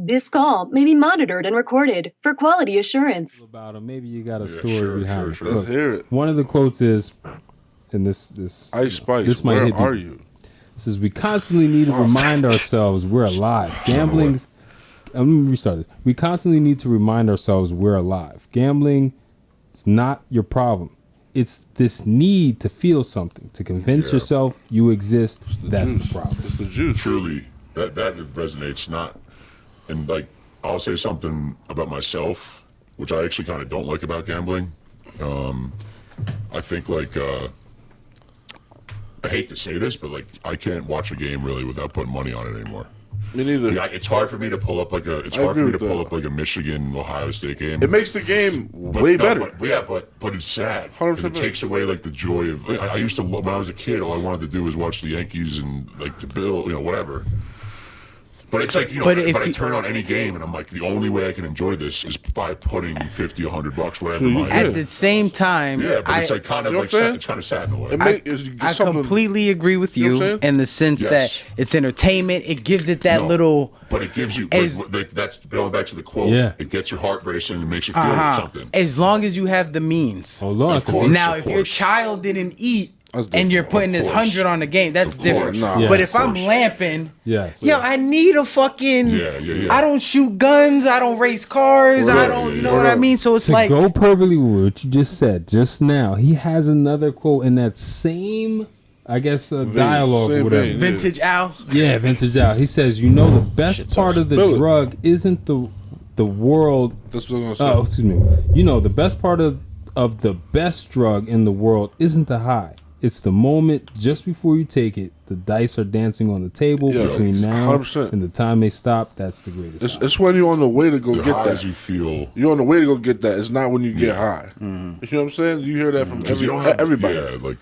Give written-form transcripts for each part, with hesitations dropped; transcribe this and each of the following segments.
This call may be monitored and recorded for quality assurance. About him. Maybe you got a story behind it. Sure. Let's hear it. One of the quotes is, and this Ice Spice, this might where hit are people. you? This is, we constantly need to remind ourselves we're alive. Gambling. Let me restart this. We constantly need to remind ourselves we're alive. Gambling is not your problem. It's this need to feel something, to convince yourself you exist. That's the problem. It's the juice. Truly, that resonates. Not, and like, I'll say something about myself, which I actually kind of don't like about gambling. I think like, I hate to say this, but like, I can't watch a game really without putting money on it anymore. Me neither. Yeah, it's hard for me to pull up like a. It's hard for me to pull up like a Michigan Ohio State game. It makes the game way better. But it's sad. 100% It takes away like the joy of. I used to when I was a kid, all I wanted to do was watch the Yankees and like the Bill, whatever. But it's like, but I turn on any game and I'm like, the only way I can enjoy this is by putting $50, $100, whatever. At the same time, but it's like kind of like sad, it's kind of sad in a way. I completely agree with you in the sense that it's entertainment. It gives it that little. But it gives you, like, that's going back to the quote. Yeah. It gets your heart racing and makes you feel something. As long as you have the means. Hold on. Of course, now, if your child didn't eat, and you're putting this 100 on the game, that's different. Nah. But if I'm lamping, Yes. I need a fucking. I don't shoot guns. I don't race cars. I don't. You know what I mean? So it's like. To go perfectly with what you just said just now, he has another quote in that same, I guess, dialogue or whatever. Vintage Al. Yeah, Vintage Al. He says, the best part of the drug isn't the world. That's what I'm gonna say. Oh, excuse me. The best part of the best drug in the world isn't the high. It's the moment just before you take it. The dice are dancing on the table between now 100%. and the time they stop. That's the greatest. It's when you're on the way to go get that. You feel you're on the way to go get that. It's not when you get high. You know what I'm saying? You hear that from everybody. Yeah, like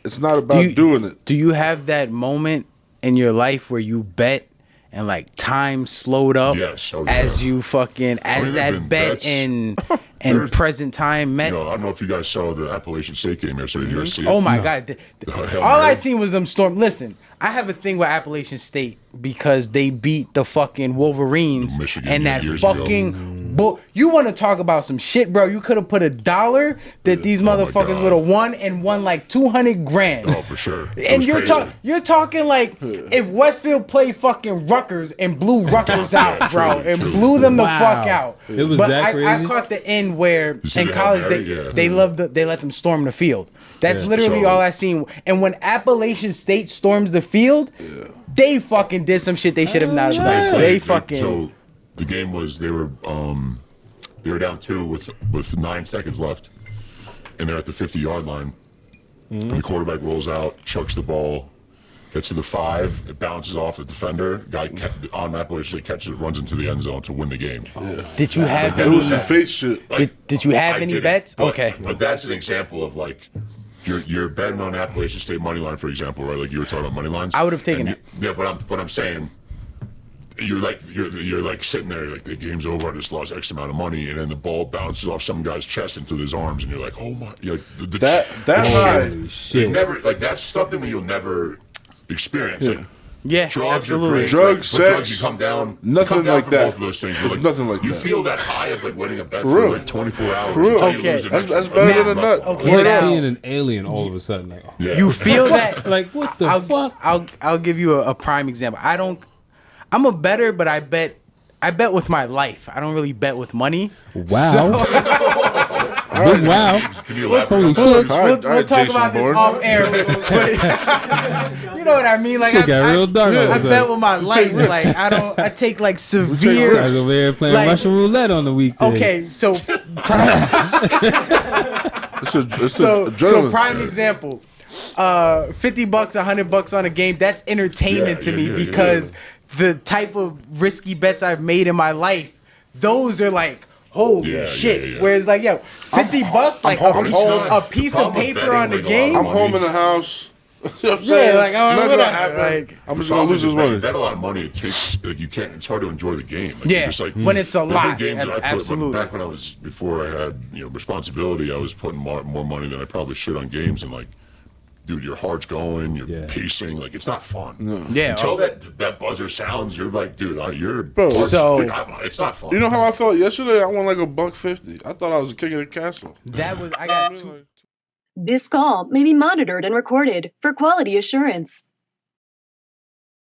it's not about doing it. Do you have that moment in your life where you bet and like time slowed up as you fucking that bet in present time met? I don't know if you guys saw the Appalachian State game yesterday. Did you guys see it? Oh my God. All I seen was them storm. Listen, I have a thing with Appalachian State because they beat the fucking Wolverines and that fucking you want to talk about some shit, bro? You could have put $1 that these motherfuckers would have won and won like $200,000. Oh, for sure. And you're talking like if Westfield played fucking Rutgers and blew Rutgers out, bro, and blew them the fuck out. It was but that crazy. I caught the end where in college they let them storm the field. That's literally all I seen. And when Appalachian State storms the field, they fucking did some shit they should have not done. They fucking. So the game was they were down 2 with 9 seconds left, and they're at the 50-yard line, and the quarterback rolls out, chucks the ball, gets to the 5, it bounces off the defender, guy on Appalachian State catches it, runs into the end zone to win the game. Did you have? It was some fake shit. Did you have any bets? Okay, but that's an example of like. You're betting on Appalachian State money line, for example, right? Like you were talking about money lines. I would have taken it. Yeah, but I'm saying you're like sitting there like the game's over. I just lost X amount of money, and then the ball bounces off some guy's chest into his arms, and you're like, oh my! You're like, that high. Shit. Never like that's something that you'll never experience. Like, drugs absolutely. Are great. Drugs, sex, drugs, you come down. Nothing come down like from that. Both of those things. It's like, nothing like you that. feel that high of like winning a bet For for real. like 24 hours. For real. Okay. That's better than a nut. Okay. It's like Now, seeing an alien all of a sudden. Like, you feel that? like what the fuck? I'll give you a prime example. I'm a bettor, but I bet with my life. I don't really bet with money. Wow. Big wow. Can you elaborate? Holy shit. We'll talk about this off air. You know what I mean? Like Shit got real dark. I bet with my life. Like I take like severe. Guys over here playing like, Russian roulette on the weekend. Okay, so prime example. $50, $100 on a game. That's entertainment to me because the type of risky bets I've made in my life, those are like. Holy shit! Whereas like $50, like a piece of paper on the game. I'm home in the house. You know what I'm Yeah, saying? like Nothing happen. like I'm just gonna lose this money. Bet a lot of money. It takes like you can't. It's hard to enjoy the game. Like, yeah, just like, when it's a lot. Games that I put, Absolutely. back when I was before I had responsibility, I was putting more money than I probably should on games, and like dude, your heart's going, you're pacing, like it's not fun. Yeah. Until that buzzer sounds, you're like, dude, you're Bro, so it's not fun. You know how I felt yesterday? I won like $150. I thought I was kicking the castle. that was I got two. This call may be monitored and recorded for quality assurance.